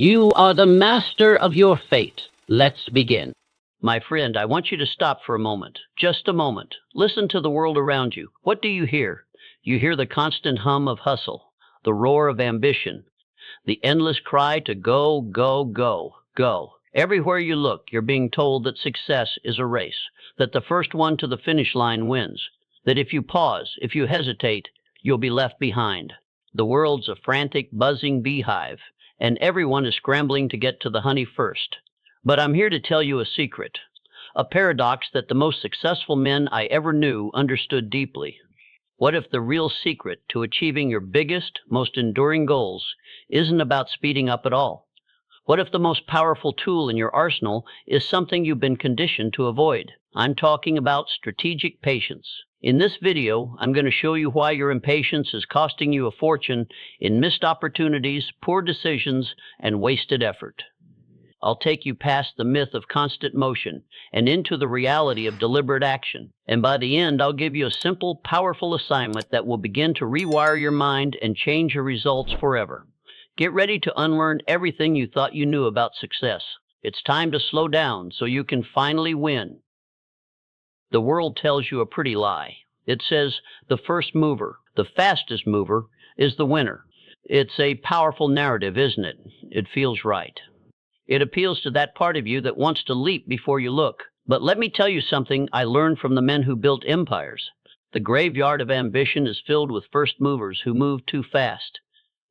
You are the master of your fate. Let's begin. My friend, I want you to stop for a moment. Just a moment. Listen to the world around you. What do you hear? You hear the constant hum of hustle, the roar of ambition, the endless cry to go, go, go, go. Everywhere you look, you're being told that success is a race, that the first one to the finish line wins, that if you pause, if you hesitate, you'll be left behind. The world's a frantic, buzzing beehive, and everyone is scrambling to get to the honey first. But I'm here to tell you a secret, a paradox that the most successful men I ever knew understood deeply. What if the real secret to achieving your biggest, most enduring goals isn't about speeding up at all? What if the most powerful tool in your arsenal is something you've been conditioned to avoid? I'm talking about strategic patience. In this video, I'm going to show you why your impatience is costing you a fortune in missed opportunities, poor decisions, and wasted effort. I'll take you past the myth of constant motion and into the reality of deliberate action. And by the end, I'll give you a simple, powerful assignment that will begin to rewire your mind and change your results forever. Get ready to unlearn everything you thought you knew about success. It's time to slow down so you can finally win. The world tells you a pretty lie. It says the first mover, the fastest mover, is the winner. It's a powerful narrative, isn't it? It feels right. It appeals to that part of you that wants to leap before you look. But let me tell you something I learned from the men who built empires. The graveyard of ambition is filled with first movers who move too fast.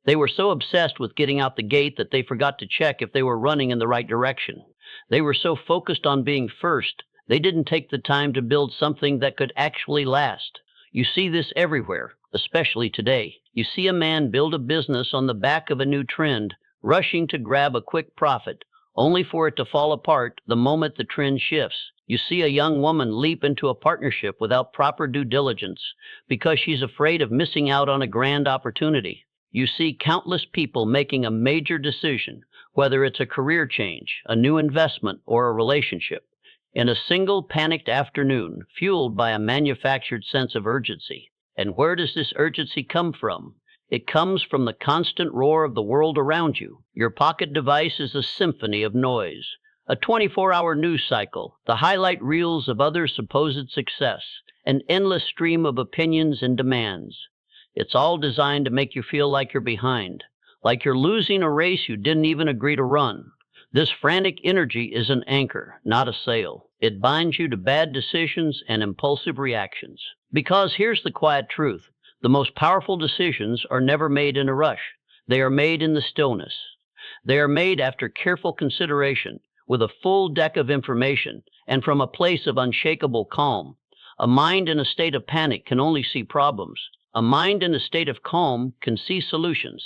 They were so obsessed with getting out the gate that they forgot to check if they were running in the right direction. They were so focused on being first, they didn't take the time to build something that could actually last. You see this everywhere, especially today. You see a man build a business on the back of a new trend, rushing to grab a quick profit, only for it to fall apart the moment the trend shifts. You see a young woman leap into a partnership without proper due diligence because she's afraid of missing out on a grand opportunity. You see countless people making a major decision, whether it's a career change, a new investment, or a relationship, in a single panicked afternoon, fueled by a manufactured sense of urgency. And where does this urgency come from? It comes from the constant roar of the world around you. Your pocket device is a symphony of noise, a 24-hour news cycle, the highlight reels of others' supposed success, an endless stream of opinions and demands. It's all designed to make you feel like you're behind, like you're losing a race you didn't even agree to run. This frantic energy is an anchor, not a sail. It binds you to bad decisions and impulsive reactions. Because here's the quiet truth. The most powerful decisions are never made in a rush. They are made in the stillness. They are made after careful consideration, with a full deck of information, and from a place of unshakable calm. A mind in a state of panic can only see problems. A mind in a state of calm can see solutions.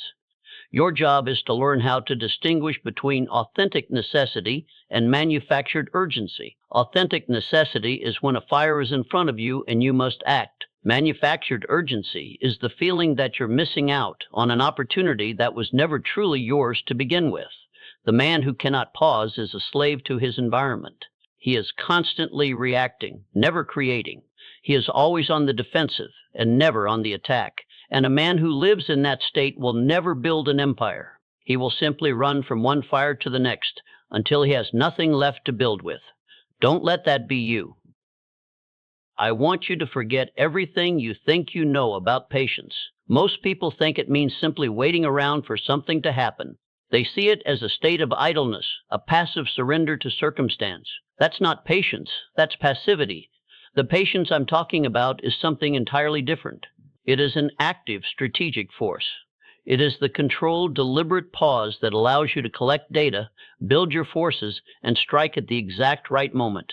Your job is to learn how to distinguish between authentic necessity and manufactured urgency. Authentic necessity is when a fire is in front of you and you must act. Manufactured urgency is the feeling that you're missing out on an opportunity that was never truly yours to begin with. The man who cannot pause is a slave to his environment. He is constantly reacting, never creating. He is always on the defensive and never on the attack. And a man who lives in that state will never build an empire. He will simply run from one fire to the next until he has nothing left to build with. Don't let that be you. I want you to forget everything you think you know about patience. Most people think it means simply waiting around for something to happen. They see it as a state of idleness, a passive surrender to circumstance. That's not patience, that's passivity. The patience I'm talking about is something entirely different. It is an active, strategic force. It is the controlled, deliberate pause that allows you to collect data, build your forces, and strike at the exact right moment.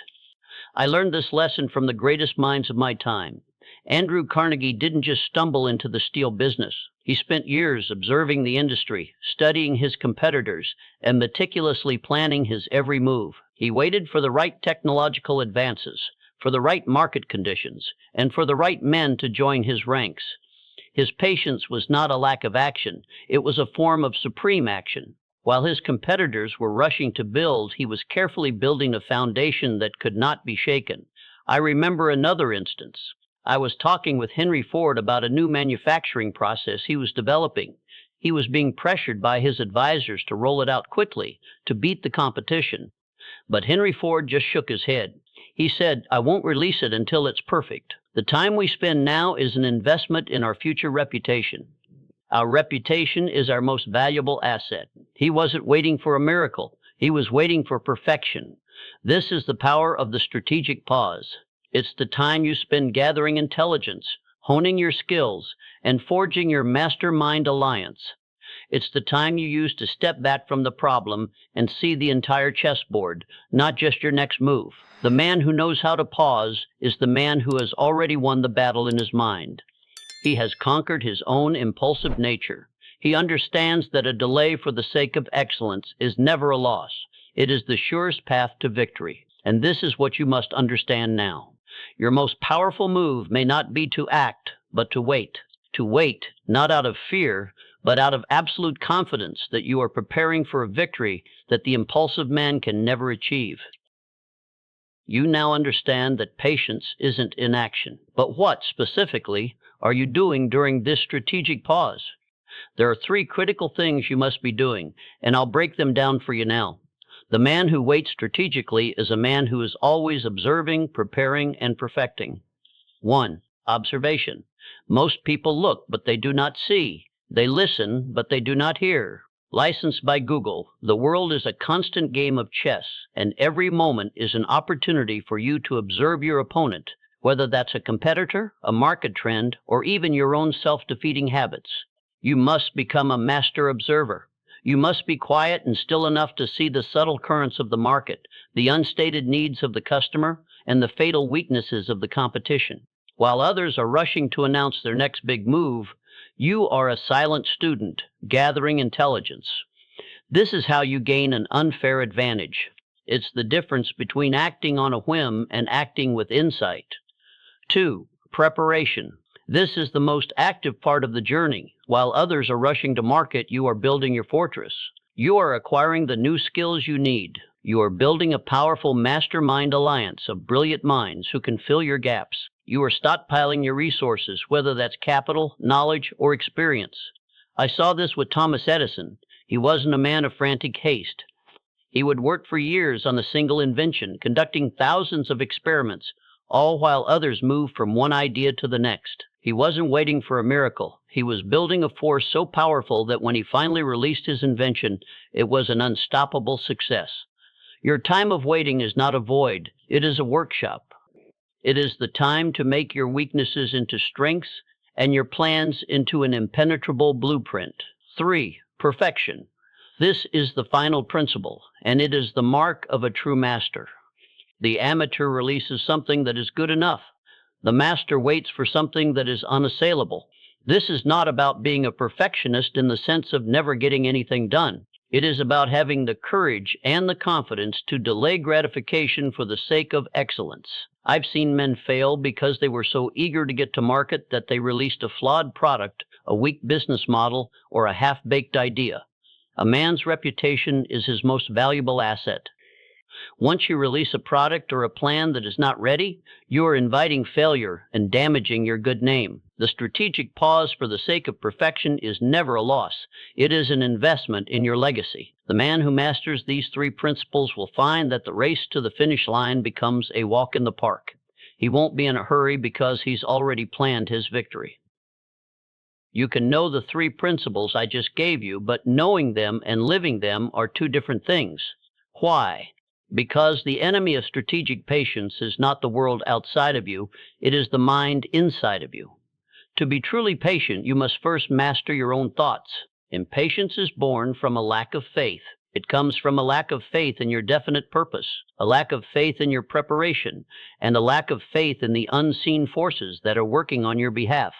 I learned this lesson from the greatest minds of my time. Andrew Carnegie didn't just stumble into the steel business. He spent years observing the industry, studying his competitors, and meticulously planning his every move. He waited for the right technological advances, for the right market conditions, and for the right men to join his ranks. His patience was not a lack of action, it was a form of supreme action. While his competitors were rushing to build, he was carefully building a foundation that could not be shaken. I remember another instance. I was talking with Henry Ford about a new manufacturing process he was developing. He was being pressured by his advisors to roll it out quickly, to beat the competition. But Henry Ford just shook his head. He said, "I won't release it until it's perfect. The time we spend now is an investment in our future reputation. Our reputation is our most valuable asset." He wasn't waiting for a miracle. He was waiting for perfection. This is the power of the strategic pause. It's the time you spend gathering intelligence, honing your skills, and forging your mastermind alliance. It's the time you use to step back from the problem and see the entire chessboard, not just your next move. The man who knows how to pause is the man who has already won the battle in his mind. He has conquered his own impulsive nature. He understands that a delay for the sake of excellence is never a loss. It is the surest path to victory. And this is what you must understand now. Your most powerful move may not be to act, but to wait. To wait, not out of fear, but out of absolute confidence that you are preparing for a victory that the impulsive man can never achieve. You now understand that patience isn't inaction. But what, specifically, are you doing during this strategic pause? There are 3 critical things you must be doing, and I'll break them down for you now. The man who waits strategically is a man who is always observing, preparing, and perfecting. 1. Observation. Most people look, but they do not see. They listen, but they do not hear. Licensed by Google, the world is a constant game of chess, and every moment is an opportunity for you to observe your opponent, whether that's a competitor, a market trend, or even your own self-defeating habits. You must become a master observer. You must be quiet and still enough to see the subtle currents of the market, the unstated needs of the customer, and the fatal weaknesses of the competition. While others are rushing to announce their next big move, you are a silent student, gathering intelligence. This is how you gain an unfair advantage. It's the difference between acting on a whim and acting with insight. 2. Preparation. This is the most active part of the journey. While others are rushing to market, you are building your fortress. You are acquiring the new skills you need. You are building a powerful mastermind alliance of brilliant minds who can fill your gaps. You are stockpiling your resources, whether that's capital, knowledge, or experience. I saw this with Thomas Edison. He wasn't a man of frantic haste. He would work for years on a single invention, conducting thousands of experiments, all while others moved from one idea to the next. He wasn't waiting for a miracle. He was building a force so powerful that when he finally released his invention, it was an unstoppable success. Your time of waiting is not a void. It is a workshop. It is the time to make your weaknesses into strengths and your plans into an impenetrable blueprint. 3. Perfection. This is the final principle, and it is the mark of a true master. The amateur releases something that is good enough. The master waits for something that is unassailable. This is not about being a perfectionist in the sense of never getting anything done. It is about having the courage and the confidence to delay gratification for the sake of excellence. I've seen men fail because they were so eager to get to market that they released a flawed product, a weak business model, or a half-baked idea. A man's reputation is his most valuable asset. Once you release a product or a plan that is not ready, you are inviting failure and damaging your good name. The strategic pause for the sake of perfection is never a loss. It is an investment in your legacy. The man who masters these 3 principles will find that the race to the finish line becomes a walk in the park. He won't be in a hurry because he's already planned his victory. You can know the 3 principles I just gave you, but knowing them and living them are 2 different things. Why? Because the enemy of strategic patience is not the world outside of you, it is the mind inside of you. To be truly patient, you must first master your own thoughts. Impatience is born from a lack of faith. It comes from a lack of faith in your definite purpose, a lack of faith in your preparation, and a lack of faith in the unseen forces that are working on your behalf.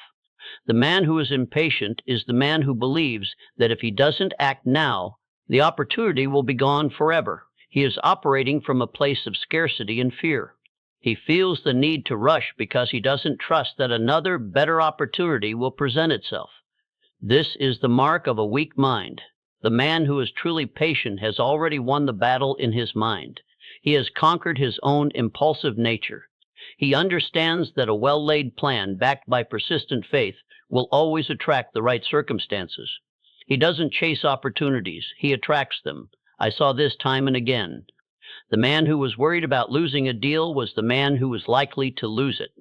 The man who is impatient is the man who believes that if he doesn't act now, the opportunity will be gone forever. He is operating from a place of scarcity and fear. He feels the need to rush because he doesn't trust that another, better opportunity will present itself. This is the mark of a weak mind. The man who is truly patient has already won the battle in his mind. He has conquered his own impulsive nature. He understands that a well-laid plan backed by persistent faith will always attract the right circumstances. He doesn't chase opportunities, he attracts them. I saw this time and again. The man who was worried about losing a deal was the man who was likely to lose it.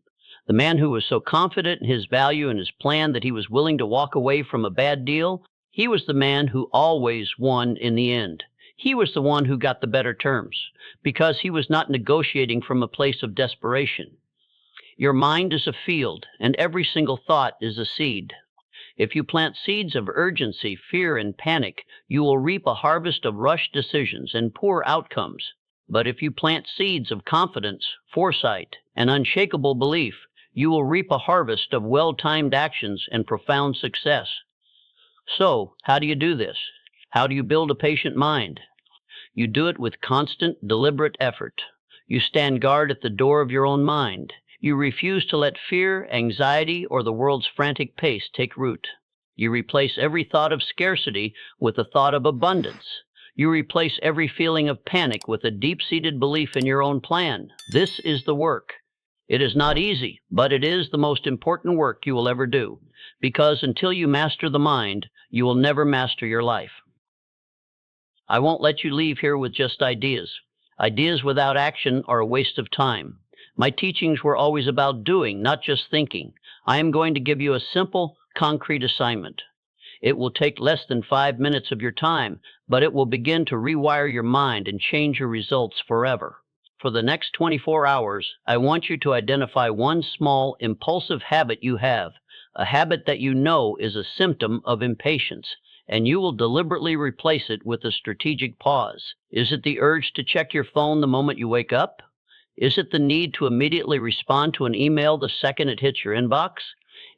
The man who was so confident in his value and his plan that he was willing to walk away from a bad deal, he was the man who always won in the end. He was the one who got the better terms, because he was not negotiating from a place of desperation. Your mind is a field, and every single thought is a seed. If you plant seeds of urgency, fear, and panic, you will reap a harvest of rushed decisions and poor outcomes. But if you plant seeds of confidence, foresight, and unshakable belief, you will reap a harvest of well-timed actions and profound success. So, how do you do this? How do you build a patient mind? You do it with constant, deliberate effort. You stand guard at the door of your own mind. You refuse to let fear, anxiety, or the world's frantic pace take root. You replace every thought of scarcity with a thought of abundance. You replace every feeling of panic with a deep-seated belief in your own plan. This is the work. It is not easy, but it is the most important work you will ever do, because until you master the mind, you will never master your life. I won't let you leave here with just ideas. Ideas without action are a waste of time. My teachings were always about doing, not just thinking. I am going to give you a simple, concrete assignment. It will take less than 5 minutes of your time, but it will begin to rewire your mind and change your results forever. For the next 24 hours, I want you to identify one small, impulsive habit you have, a habit that you know is a symptom of impatience, and you will deliberately replace it with a strategic pause. Is it the urge to check your phone the moment you wake up? Is it the need to immediately respond to an email the second it hits your inbox?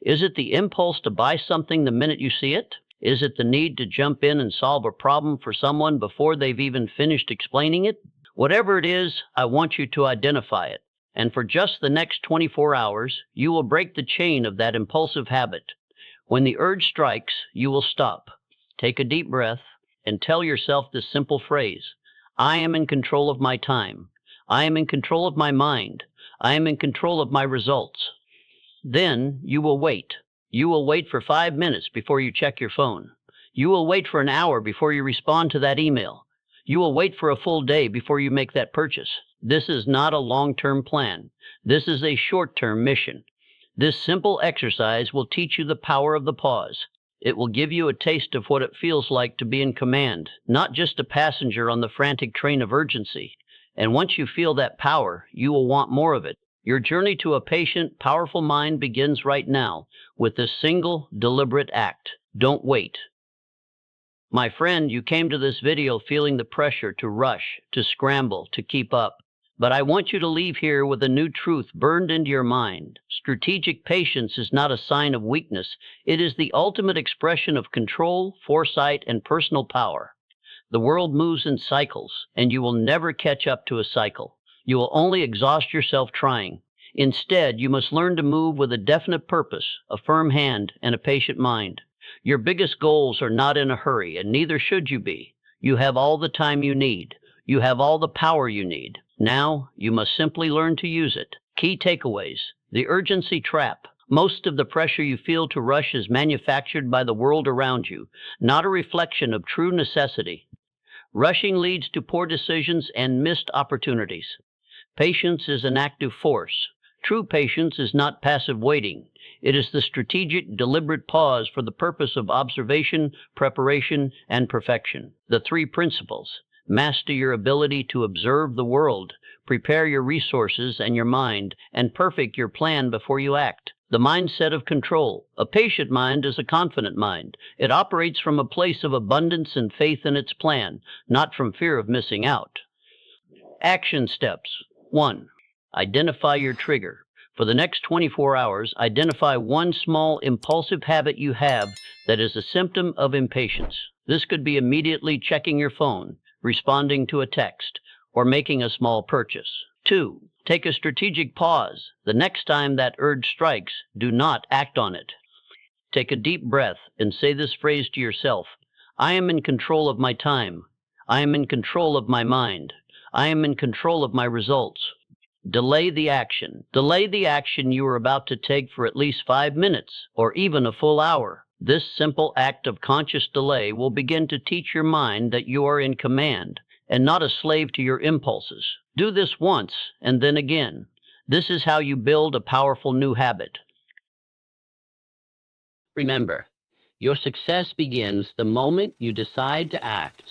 Is it the impulse to buy something the minute you see it? Is it the need to jump in and solve a problem for someone before they've even finished explaining it? Whatever it is, I want you to identify it. And for just the next 24 hours, you will break the chain of that impulsive habit. When the urge strikes, you will stop. Take a deep breath and tell yourself this simple phrase: I am in control of my time. I am in control of my mind. I am in control of my results. Then you will wait. You will wait for 5 minutes before you check your phone. You will wait for an hour before you respond to that email. You will wait for a full day before you make that purchase. This is not a long-term plan. This is a short-term mission. This simple exercise will teach you the power of the pause. It will give you a taste of what it feels like to be in command, not just a passenger on the frantic train of urgency. And once you feel that power, you will want more of it. Your journey to a patient, powerful mind begins right now with this single, deliberate act. Don't wait. My friend, you came to this video feeling the pressure to rush, to scramble, to keep up. But I want you to leave here with a new truth burned into your mind. Strategic patience is not a sign of weakness. It is the ultimate expression of control, foresight, and personal power. The world moves in cycles, and you will never catch up to a cycle. You will only exhaust yourself trying. Instead, you must learn to move with a definite purpose, a firm hand, and a patient mind. Your biggest goals are not in a hurry, and neither should you be. You have all the time you need. You have all the power you need. Now, you must simply learn to use it. Key takeaways: the urgency trap. Most of the pressure you feel to rush is manufactured by the world around you, not a reflection of true necessity. Rushing leads to poor decisions and missed opportunities. Patience is an active force. True patience is not passive waiting. It is the strategic, deliberate pause for the purpose of observation, preparation, and perfection. The 3 principles: master your ability to observe the world, prepare your resources and your mind, and perfect your plan before you act. The mindset of control. A patient mind is a confident mind. It operates from a place of abundance and faith in its plan, not from fear of missing out. Action steps. 1. Identify your trigger. For the next 24 hours, identify one small impulsive habit you have that is a symptom of impatience. This could be immediately checking your phone, responding to a text, or making a small purchase. 2. Take a strategic pause. The next time that urge strikes, do not act on it. Take a deep breath and say this phrase to yourself: I am in control of my time. I am in control of my mind. I am in control of my results. Delay the action. Delay the action you are about to take for at least 5 minutes or even a full hour. This simple act of conscious delay will begin to teach your mind that you are in command and not a slave to your impulses. Do this once and then again. This is how you build a powerful new habit. Remember, your success begins the moment you decide to act.